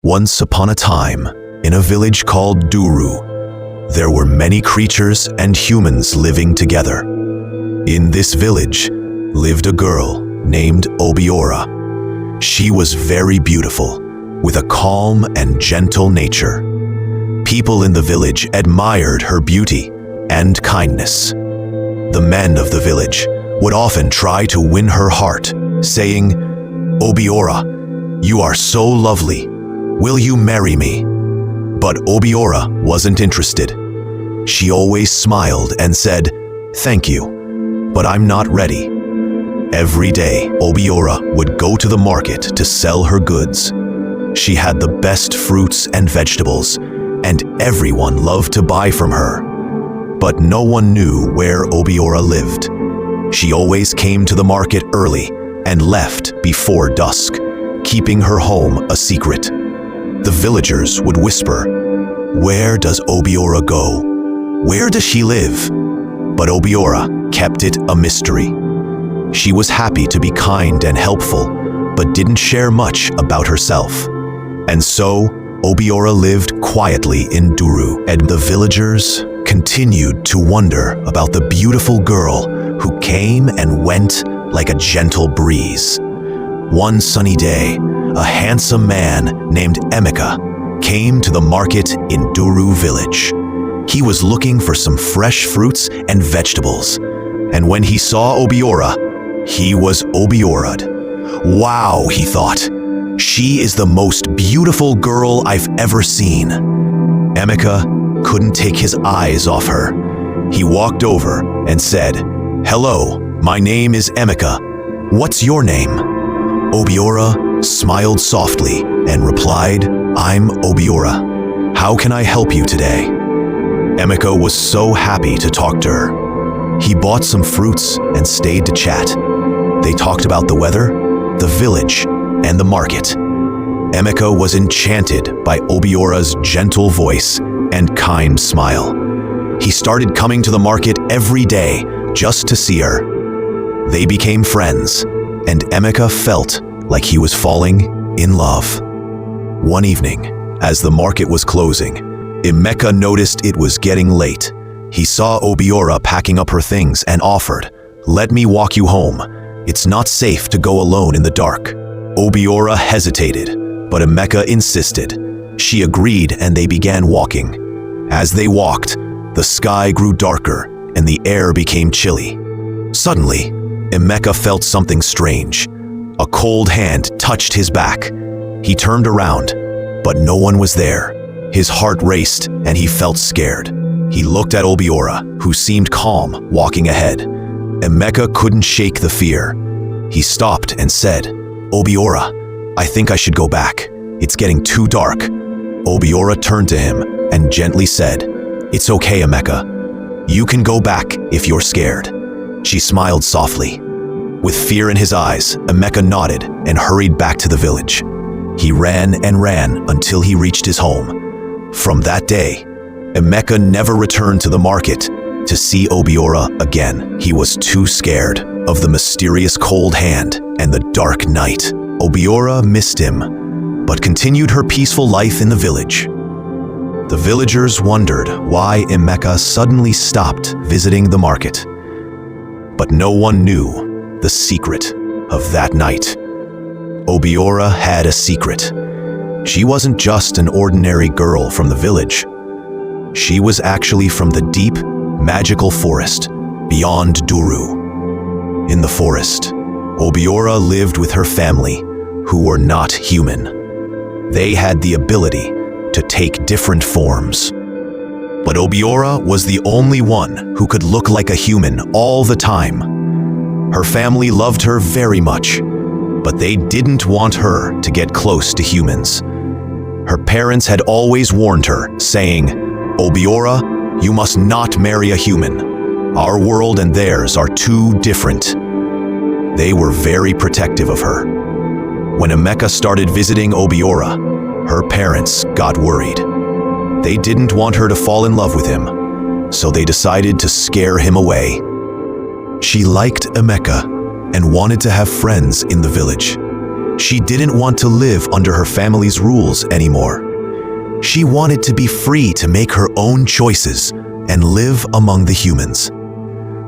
Once upon a time, in a village called Duru, there were many creatures and humans living together. In this village lived a girl named Obiora. She was very beautiful, with a calm and gentle nature. People in the village admired her beauty and kindness. The men of the village would often try to win her heart, saying, "Obiora, you are so lovely. Will you marry me?" But Obiora wasn't interested. She always smiled and said, "Thank you, but I'm not ready." Every day, Obiora would go to the market to sell her goods. She had the best fruits and vegetables, and everyone loved to buy from her. But no one knew where Obiora lived. She always came to the market early and left before dusk, keeping her home a secret. The villagers would whisper, "Where does Obiora go? Where does she live?" But Obiora kept it a mystery. She was happy to be kind and helpful, but didn't share much about herself. And so, Obiora lived quietly in Duru, and the villagers continued to wonder about the beautiful girl who came and went like a gentle breeze. One sunny day, a handsome man named Emeka came to the market in Duru Village. He was looking for some fresh fruits and vegetables, and when he saw Obiora, he was Obiora'd. "Wow," he thought, "she is the most beautiful girl I've ever seen." Emeka couldn't take his eyes off her. He walked over and said, "Hello, my name is Emeka. What's your name?" Obiora smiled softly and replied, "I'm Obiora. How can I help you today?" Emeka was so happy to talk to her. He bought some fruits and stayed to chat. They talked about the weather, the village, and the market. Emeka was enchanted by Obiora's gentle voice and kind smile. He started coming to the market every day just to see her. They became friends, and Emeka felt like he was falling in love. One evening, as the market was closing, Emeka noticed it was getting late. He saw Obiora packing up her things and offered, "Let me walk you home. It's not safe to go alone in the dark." Obiora hesitated, but Emeka insisted. She agreed and they began walking. As they walked, the sky grew darker and the air became chilly. Suddenly, Emeka felt something strange. A cold hand touched his back. He turned around, but no one was there. His heart raced and he felt scared. He looked at Obiora, who seemed calm, walking ahead. Emeka couldn't shake the fear. He stopped and said, "Obiora, I think I should go back. It's getting too dark." Obiora turned to him and gently said, "It's okay, Emeka. You can go back if you're scared." She smiled softly. With fear in his eyes, Emeka nodded and hurried back to the village. He ran and ran until he reached his home. From that day, Emeka never returned to the market to see Obiora again. He was too scared of the mysterious cold hand and the dark night. Obiora missed him, but continued her peaceful life in the village. The villagers wondered why Emeka suddenly stopped visiting the market. But no one knew the secret of that night. Obiora had a secret. She wasn't just an ordinary girl from the village. She was actually from the deep, magical forest beyond Duru. In the forest, Obiora lived with her family, who were not human. They had the ability to take different forms. But Obiora was the only one who could look like a human all the time. Her family loved her very much, but they didn't want her to get close to humans. Her parents had always warned her, saying, "Obiora, you must not marry a human. Our world and theirs are too different." They were very protective of her. When Emeka started visiting Obiora, her parents got worried. They didn't want her to fall in love with him, so they decided to scare him away. She liked Emeka and wanted to have friends in the village. She didn't want to live under her family's rules anymore. She wanted to be free to make her own choices and live among the humans.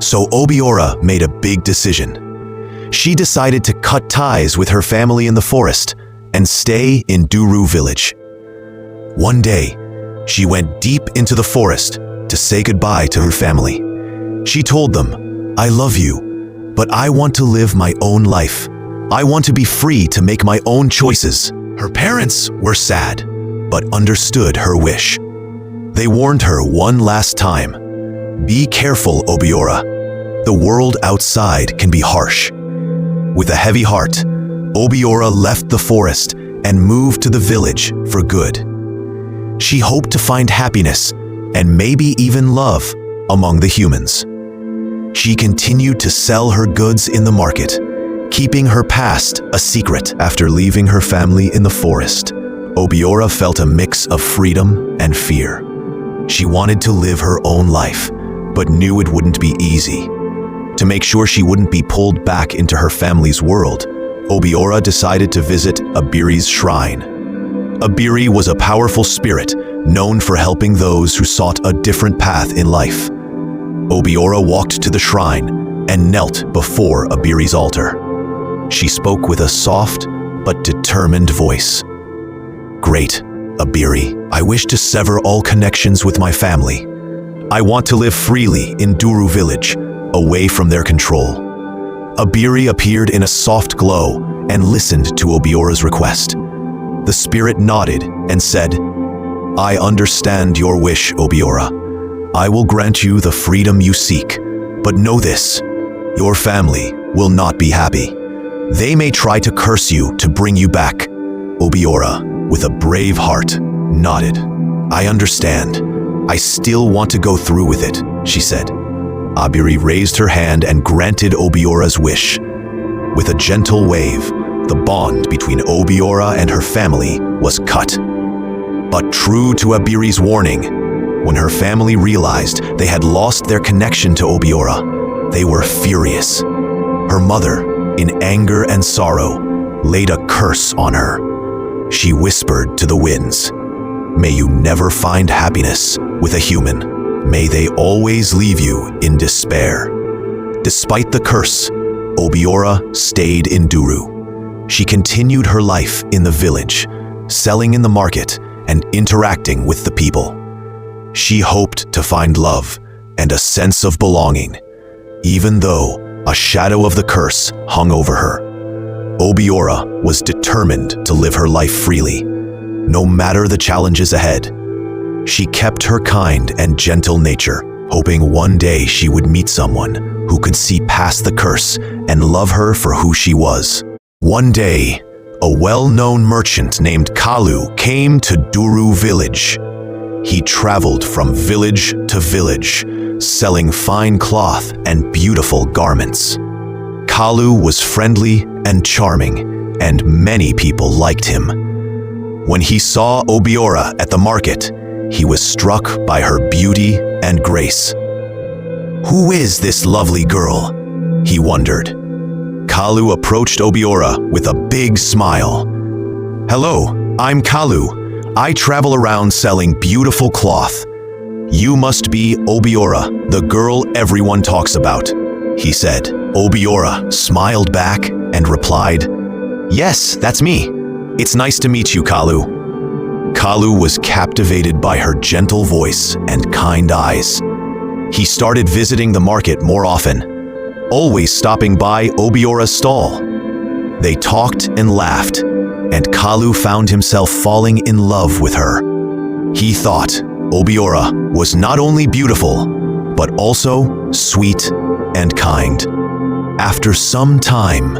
So Obiora made a big decision. She decided to cut ties with her family in the forest and stay in Duru Village. One day, she went deep into the forest to say goodbye to her family. She told them, "I love you, but I want to live my own life. I want to be free to make my own choices." Her parents were sad, but understood her wish. They warned her one last time, "Be careful, Obiora. The world outside can be harsh." With a heavy heart, Obiora left the forest and moved to the village for good. She hoped to find happiness and maybe even love among the humans. She continued to sell her goods in the market, keeping her past a secret. After leaving her family in the forest, Obiora felt a mix of freedom and fear. She wanted to live her own life, but knew it wouldn't be easy. To make sure she wouldn't be pulled back into her family's world, Obiora decided to visit Abiri's shrine. Abiri was a powerful spirit known for helping those who sought a different path in life. Obiora walked to the shrine and knelt before Abiri's altar. She spoke with a soft but determined voice. "Great, Abiri, I wish to sever all connections with my family. I want to live freely in Duru Village, away from their control." Abiri appeared in a soft glow and listened to Obiora's request. The spirit nodded and said, "I understand your wish, Obiora. I will grant you the freedom you seek, but know this, your family will not be happy. They may try to curse you to bring you back." Obiora, with a brave heart, nodded. "I understand. I still want to go through with it," she said. Abiri raised her hand and granted Obiora's wish. With a gentle wave, the bond between Obiora and her family was cut. But true to Abiri's warning, when her family realized they had lost their connection to Obiora, they were furious. Her mother, in anger and sorrow, laid a curse on her. She whispered to the winds, "May you never find happiness with a human. May they always leave you in despair." Despite the curse, Obiora stayed in Duru. She continued her life in the village, selling in the market and interacting with the people. She hoped to find love and a sense of belonging, even though a shadow of the curse hung over her. Obiora was determined to live her life freely, no matter the challenges ahead. She kept her kind and gentle nature, hoping one day she would meet someone who could see past the curse and love her for who she was. One day, a well-known merchant named Kalu came to Duru Village. He traveled from village to village, selling fine cloth and beautiful garments. Kalu was friendly and charming, and many people liked him. When he saw Obiora at the market, he was struck by her beauty and grace. "Who is this lovely girl?" he wondered. Kalu approached Obiora with a big smile. "Hello, I'm Kalu. I travel around selling beautiful cloth. You must be Obiora, the girl everyone talks about," he said. Obiora smiled back and replied, "Yes, that's me. It's nice to meet you, Kalu." Kalu was captivated by her gentle voice and kind eyes. He started visiting the market more often, always stopping by Obiora's stall. They talked and laughed, and Kalu found himself falling in love with her. He thought Obiora was not only beautiful, but also sweet and kind. After some time,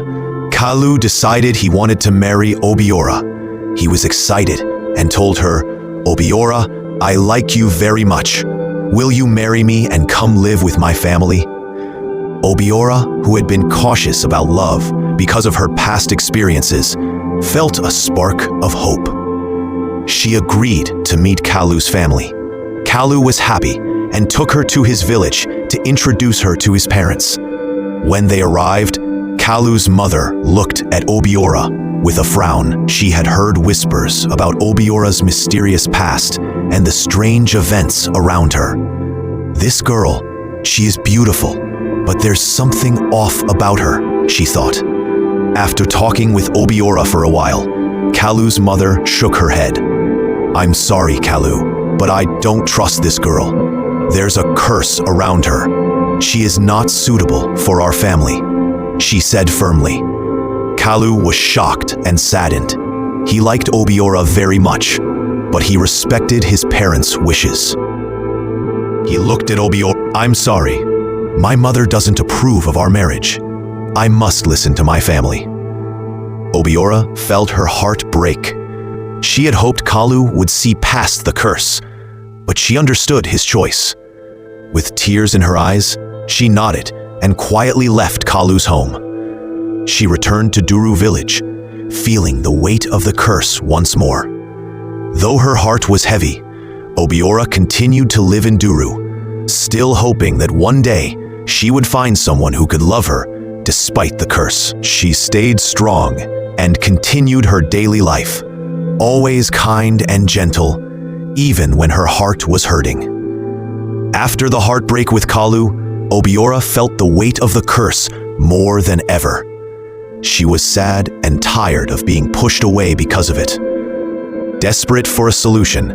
Kalu decided he wanted to marry Obiora. He was excited and told her, "Obiora, I like you very much. Will you marry me and come live with my family?" Obiora, who had been cautious about love because of her past experiences, felt a spark of hope. She agreed to meet Kalu's family. Kalu was happy and took her to his village to introduce her to his parents. When they arrived, Kalu's mother looked at Obiora With a frown, she had heard whispers about Obiora's mysterious past and the strange events around her. This girl, she is beautiful, but there's something off about her, she thought. After talking with Obiora for a while, Kalu's mother shook her head. I'm sorry, Kalu, but I don't trust this girl. There's a curse around her. She is not suitable for our family, she said firmly. Kalu was shocked and saddened. He liked Obiora very much, but he respected his parents' wishes. He looked at Obiora. I'm sorry. My mother doesn't approve of our marriage. I must listen to my family. Obiora felt her heart break. She had hoped Kalu would see past the curse, but she understood his choice. With tears in her eyes, she nodded and quietly left Kalu's home. She returned to Duru Village, feeling the weight of the curse once more. Though her heart was heavy, Obiora continued to live in Duru, still hoping that one day she would find someone who could love her despite the curse. She stayed strong and continued her daily life, always kind and gentle, even when her heart was hurting. After the heartbreak with Kalu, Obiora felt the weight of the curse more than ever. She was sad and tired of being pushed away because of it. Desperate for a solution,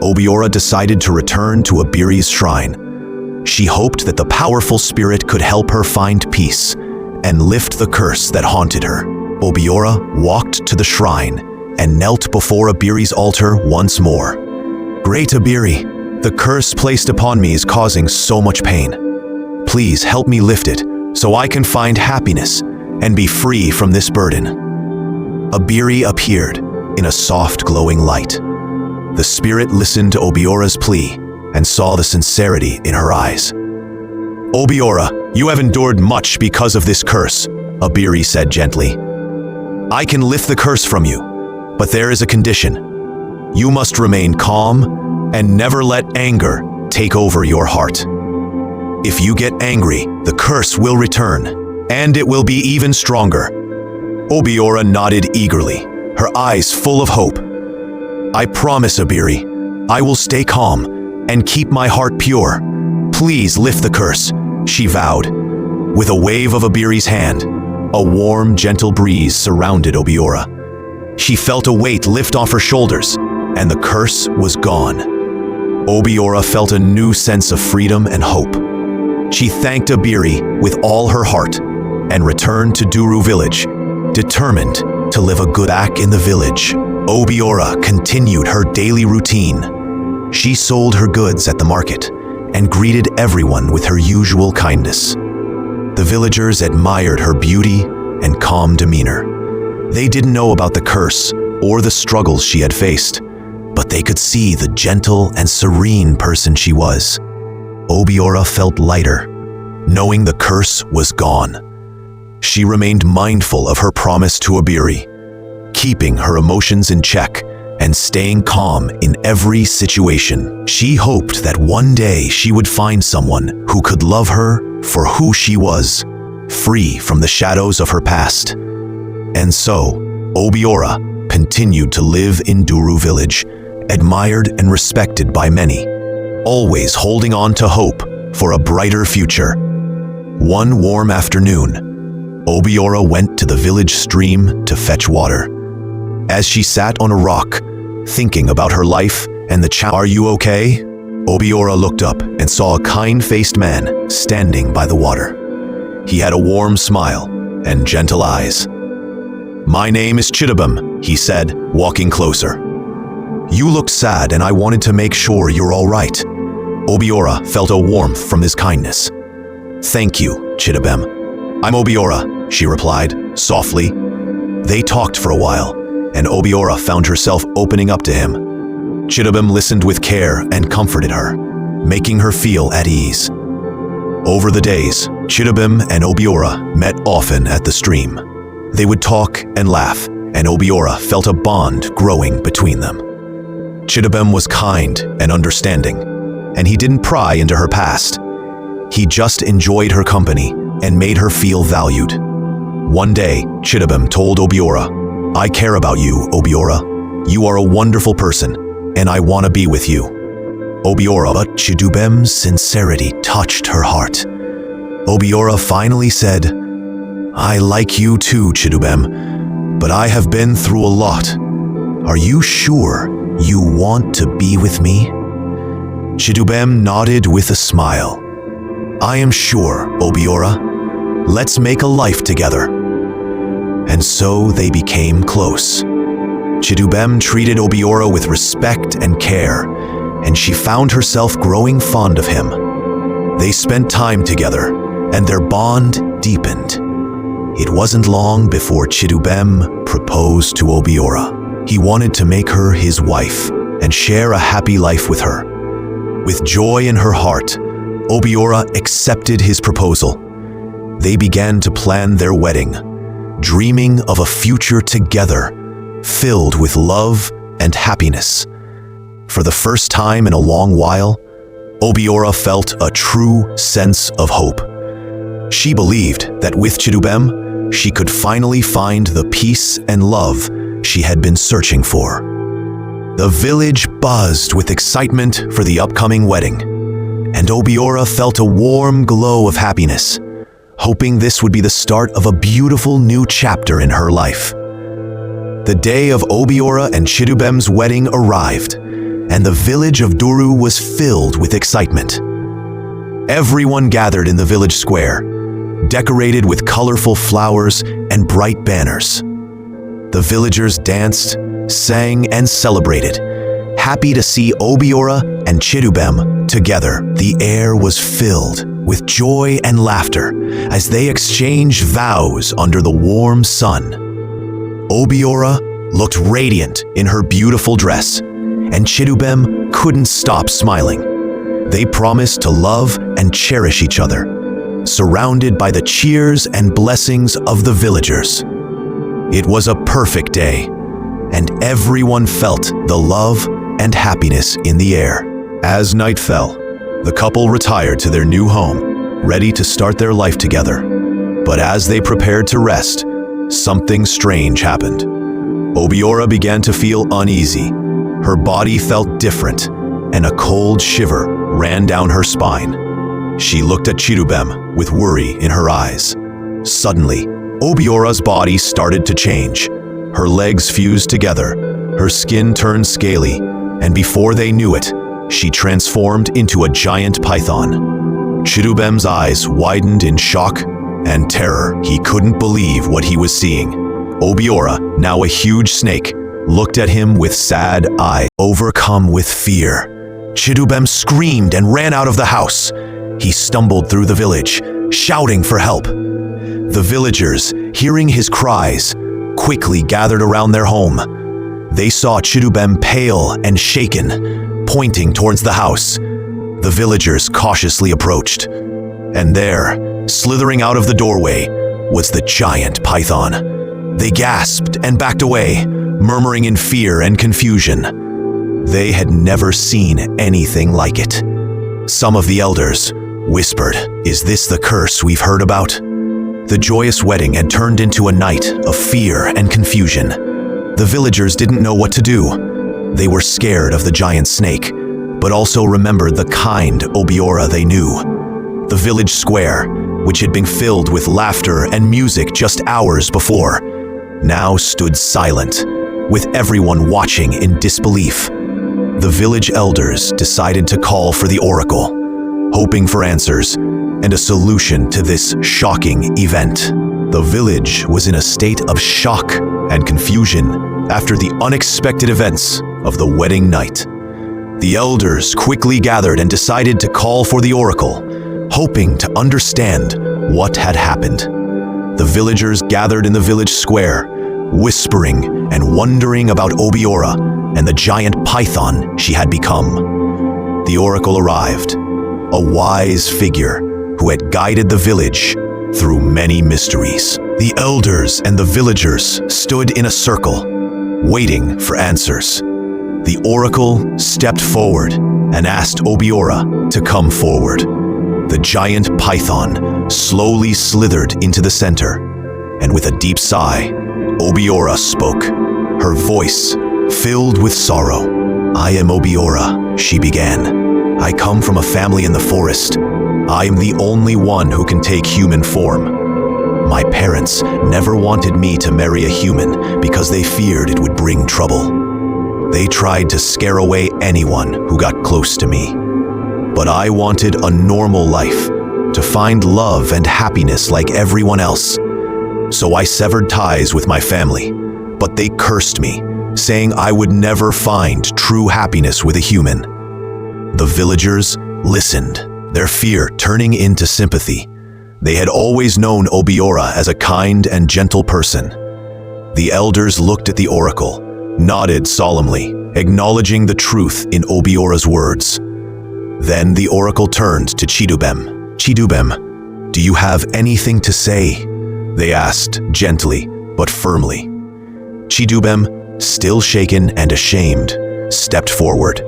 Obiora decided to return to Obiri's shrine. She hoped that the powerful spirit could help her find peace and lift the curse that haunted her. Obiora walked to the shrine and knelt before Obiri's altar once more. Great Obiri, the curse placed upon me is causing so much pain. Please help me lift it so I can find happiness and be free from this burden. Obiri appeared in a soft glowing light. The spirit listened to Obiora's plea and saw the sincerity in her eyes. Obiora, you have endured much because of this curse, Obiri said gently. I can lift the curse from you, but there is a condition. You must remain calm and never let anger take over your heart. If you get angry, the curse will return, and it will be even stronger. Obiora nodded eagerly, her eyes full of hope. I promise, Obiri, I will stay calm and keep my heart pure. Please lift the curse, she vowed. With a wave of Obiri's hand, a warm, gentle breeze surrounded Obiora. She felt a weight lift off her shoulders, and the curse was gone. Obiora felt a new sense of freedom and hope. She thanked Obiri with all her heart and returned to Duru Village, determined to live a good back in the village. Obiora continued her daily routine. She sold her goods at the market and greeted everyone with her usual kindness. The villagers admired her beauty and calm demeanor. They didn't know about the curse or the struggles she had faced, but they could see the gentle and serene person she was. Obiora felt lighter, knowing the curse was gone. She remained mindful of her promise to Obiri, keeping her emotions in check and staying calm in every situation. She hoped that one day she would find someone who could love her for who she was, free from the shadows of her past. And so, Obiora continued to live in Duru Village, admired and respected by many, always holding on to hope for a brighter future. One warm afternoon, Obiora went to the village stream to fetch water. As she sat on a rock, thinking about her life and the challenge. Are you okay? Obiora looked up and saw a kind-faced man standing by the water. He had a warm smile and gentle eyes. My name is Chidabum, he said, walking closer. You look sad and I wanted to make sure you're all right. Obiora felt a warmth from his kindness. Thank you, Chidabum. I'm Obiora, she replied, softly. They talked for a while, and Obiora found herself opening up to him. Chidabum listened with care and comforted her, making her feel at ease. Over the days, Chidabum and Obiora met often at the stream. They would talk and laugh, and Obiora felt a bond growing between them. Chidabum was kind and understanding, and he didn't pry into her past. He just enjoyed her company and made her feel valued. One day, Chidabum told Obiora, I care about you, Obiora. You are a wonderful person, and I want to be with you. Obiora, but Chidubem's sincerity touched her heart. Obiora finally said, I like you too, Chidubem, but I have been through a lot. Are you sure you want to be with me? Chidubem nodded with a smile. I am sure, Obiora. Let's make a life together. And so they became close. Chidubem treated Obiora with respect and care, and she found herself growing fond of him. They spent time together, and their bond deepened. It wasn't long before Chidubem proposed to Obiora. He wanted to make her his wife and share a happy life with her. With joy in her heart, Obiora accepted his proposal. They began to plan their wedding, dreaming of a future together, filled with love and happiness. For the first time in a long while, Obiora felt a true sense of hope. She believed that with Chidubem, she could finally find the peace and love she had been searching for. The village buzzed with excitement for the upcoming wedding, and Obiora felt a warm glow of happiness, hoping this would be the start of a beautiful new chapter in her life. The day of Obiora and Chidubem's wedding arrived, and the village of Duru was filled with excitement. Everyone gathered in the village square, decorated with colorful flowers and bright banners. The villagers danced, sang, and celebrated, happy to see Obiora and Chidubem together. The air was filled with joy and laughter as they exchanged vows under the warm sun. Obiora looked radiant in her beautiful dress, and Chidubem couldn't stop smiling. They promised to love and cherish each other, surrounded by the cheers and blessings of the villagers. It was a perfect day, and everyone felt the love and happiness in the air. As night fell, the couple retired to their new home, ready to start their life together. But as they prepared to rest, something strange happened. Obiora began to feel uneasy. Her body felt different, and a cold shiver ran down her spine. She looked at Chidubem with worry in her eyes. Suddenly, Obiora's body started to change. Her legs fused together, her skin turned scaly, and before they knew it, she transformed into a giant python. Chidubem's eyes widened in shock and terror. He couldn't believe what he was seeing. Obiora, now a huge snake, looked at him with sad eyes. Overcome with fear, Chidubem screamed and ran out of the house. He stumbled through the village, shouting for help. The villagers, hearing his cries, quickly gathered around their home. They saw Chidubem pale and shaken, pointing towards the house. The villagers cautiously approached, and there, slithering out of the doorway, was the giant python. They gasped and backed away, murmuring in fear and confusion. They had never seen anything like it. Some of the elders whispered, "Is this the curse we've heard about?" The joyous wedding had turned into a night of fear and confusion. The villagers didn't know what to do. They were scared of the giant snake, but also remembered the kind Obiora they knew. The village square, which had been filled with laughter and music just hours before, now stood silent, with everyone watching in disbelief. The village elders decided to call for the oracle, hoping for answers and a solution to this shocking event. The village was in a state of shock and confusion after the unexpected events of the wedding night. The elders quickly gathered and decided to call for the oracle, hoping to understand what had happened. The villagers gathered in the village square, whispering and wondering about Obiora and the giant python she had become. The oracle arrived, a wise figure who had guided the village through many mysteries. The elders and the villagers stood in a circle, waiting for answers. The oracle stepped forward and asked Obiora to come forward. The giant python slowly slithered into the center, and with a deep sigh, Obiora spoke, her voice filled with sorrow. "I am Obiora," she began. "I come from a family in the forest. I am the only one who can take human form. My parents never wanted me to marry a human because they feared it would bring trouble. They tried to scare away anyone who got close to me. But I wanted a normal life, to find love and happiness like everyone else. So I severed ties with my family, but they cursed me, saying I would never find true happiness with a human." The villagers listened, their fear turning into sympathy. They had always known Obiora as a kind and gentle person. The elders looked at the oracle, nodded solemnly, acknowledging the truth in Obiora's words. Then the oracle turned to Chidubem. "Chidubem, do you have anything to say?" they asked, gently but firmly. Chidubem, still shaken and ashamed, stepped forward.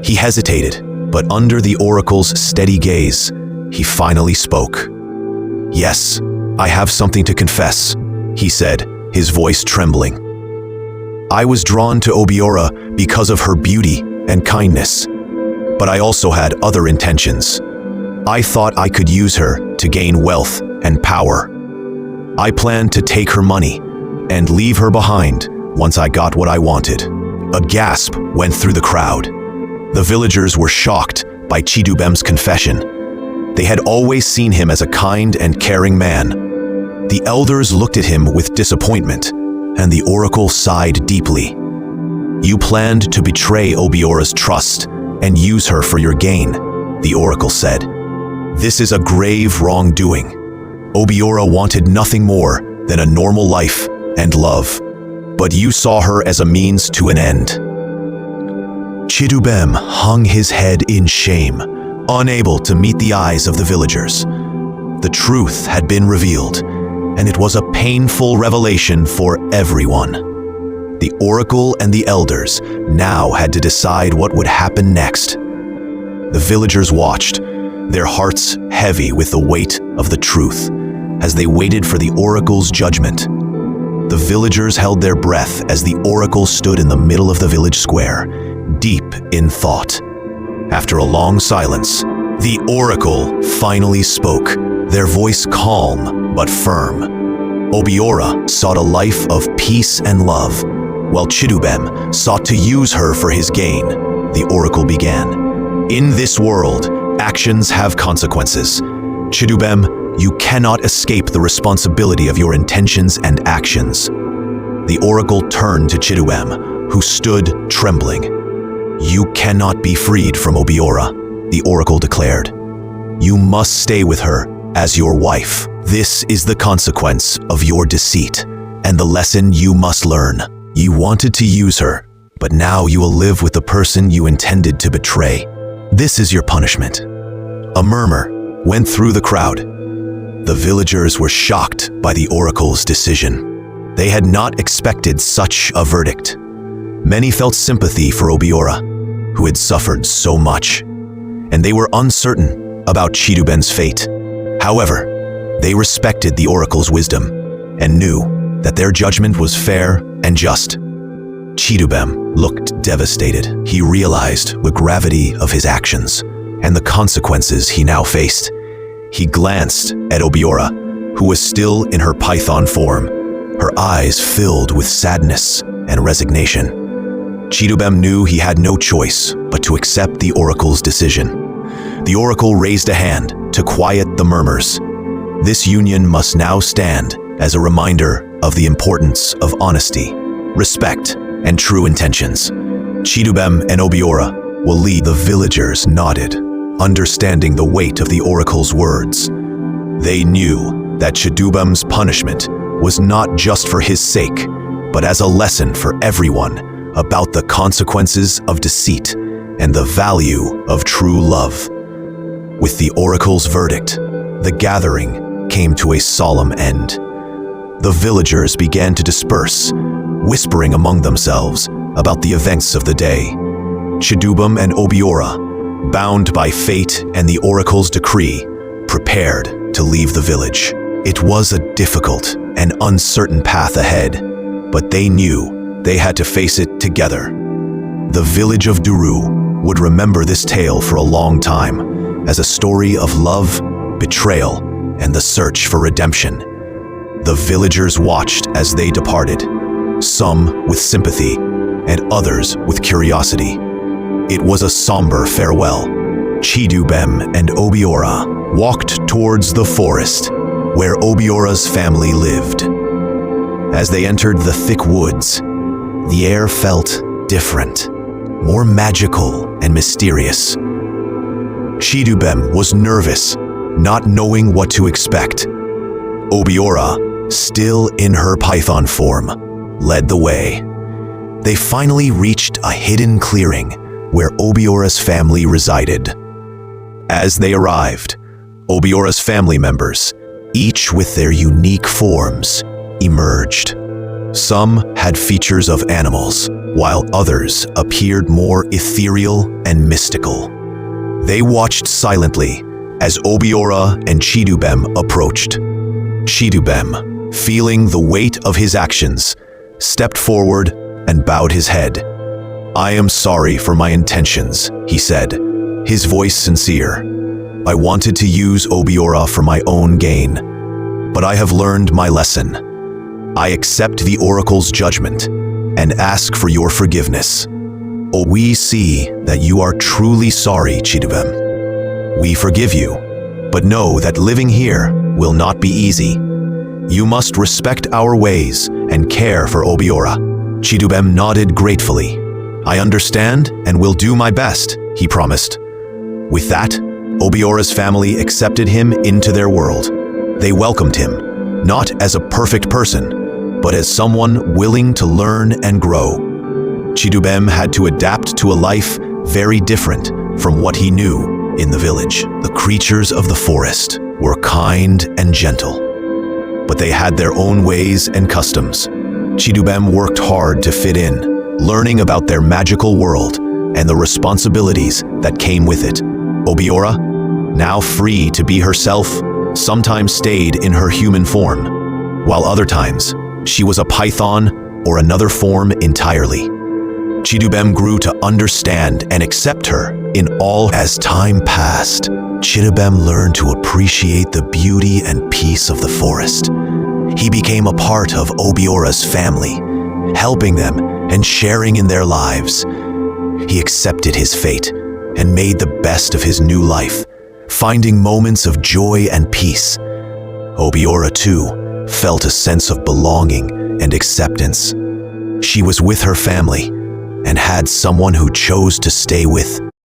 He hesitated, but under the oracle's steady gaze, he finally spoke. "Yes, I have something to confess," he said, his voice trembling. "I was drawn to Obiora because of her beauty and kindness, but I also had other intentions. I thought I could use her to gain wealth and power. I planned to take her money and leave her behind once I got what I wanted." A gasp went through the crowd. The villagers were shocked by Chidubem's confession. They had always seen him as a kind and caring man. The elders looked at him with disappointment, and the oracle sighed deeply. "You planned to betray Obiora's trust and use her for your gain," the oracle said. "This is a grave wrongdoing. Obiora wanted nothing more than a normal life and love, but you saw her as a means to an end." Chidubem hung his head in shame, unable to meet the eyes of the villagers. The truth had been revealed, and it was a painful revelation for everyone. The oracle and the elders now had to decide what would happen next. The villagers watched, their hearts heavy with the weight of the truth, as they waited for the oracle's judgment. The villagers held their breath as the oracle stood in the middle of the village square, deep in thought. After a long silence, the oracle finally spoke, their voice calm but firm. Obiora sought a life of peace and love, while Chidubem sought to use her for his gain. The oracle began. "In this world, actions have consequences. Chidubem, you cannot escape the responsibility of your intentions and actions." The oracle turned to Chidubem, who stood trembling. "You cannot be freed from Obiora," the oracle declared. "You must stay with her as your wife. This is the consequence of your deceit, and the lesson you must learn. You wanted to use her, but now you will live with the person you intended to betray. This is your punishment." A murmur went through the crowd. The villagers were shocked by the oracle's decision. They had not expected such a verdict. Many felt sympathy for Obiora, who had suffered so much, and they were uncertain about Chidubem's fate. However, they respected the oracle's wisdom and knew that their judgment was fair and just. Chidubem looked devastated. He realized the gravity of his actions and the consequences he now faced. He glanced at Obiora, who was still in her python form, her eyes filled with sadness and resignation. Chidubem knew he had no choice but to accept the oracle's decision. The oracle raised a hand to quiet the murmurs. This union must now stand as a reminder of the importance of honesty, respect, and true intentions. Chidubem and Obiora will lead. The villagers nodded, understanding the weight of the oracle's words. They knew that Chidubem's punishment was not just for his sake, but as a lesson for everyone about the consequences of deceit and the value of true love. With the oracle's verdict, the gathering came to a solemn end. The villagers began to disperse, whispering among themselves about the events of the day. Chidubem and Obiora, bound by fate and the oracle's decree, prepared to leave the village. It was a difficult an uncertain path ahead, but they knew they had to face it together. The village of Duru would remember this tale for a long time as a story of love, betrayal, and the search for redemption. The villagers watched as they departed, some with sympathy and others with curiosity. It was a somber farewell. Chidubem and Obiora walked towards the forest where Obiora's family lived. As they entered the thick woods, the air felt different, more magical and mysterious. Chidubem was nervous, not knowing what to expect. Obiora, still in her python form, led the way. They finally reached a hidden clearing where Obiora's family resided. As they arrived, Obiora's family members, each with their unique forms, emerged. Some had features of animals, while others appeared more ethereal and mystical. They watched silently as Obiora and Chidubem approached. Chidubem, feeling the weight of his actions, stepped forward and bowed his head. "I am sorry for my intentions," he said, his voice sincere. "I wanted to use Obiora for my own gain, but I have learned my lesson. I accept the oracle's judgment and ask for your forgiveness." "Oh, we see that you are truly sorry, Chidubem. We forgive you, but know that living here will not be easy. You must respect our ways and care for Obiora." Chidubem nodded gratefully. "I understand and will do my best," he promised. With that, Obiora's family accepted him into their world. They welcomed him, not as a perfect person, but as someone willing to learn and grow. Chidubem had to adapt to a life very different from what he knew in the village. The creatures of the forest were kind and gentle, but they had their own ways and customs. Chidubem worked hard to fit in, learning about their magical world and the responsibilities that came with it. Obiora, now free to be herself, sometimes stayed in her human form, while other times she was a python or another form entirely. Chidubem grew to understand and accept her in all. As time passed, Chidubem learned to appreciate the beauty and peace of the forest. He became a part of Obiora's family, helping them and sharing in their lives. He accepted his fate and made the best of his new life, finding moments of joy and peace. Obiora, too, felt a sense of belonging and acceptance. She was with her family and had someone who chose to stay with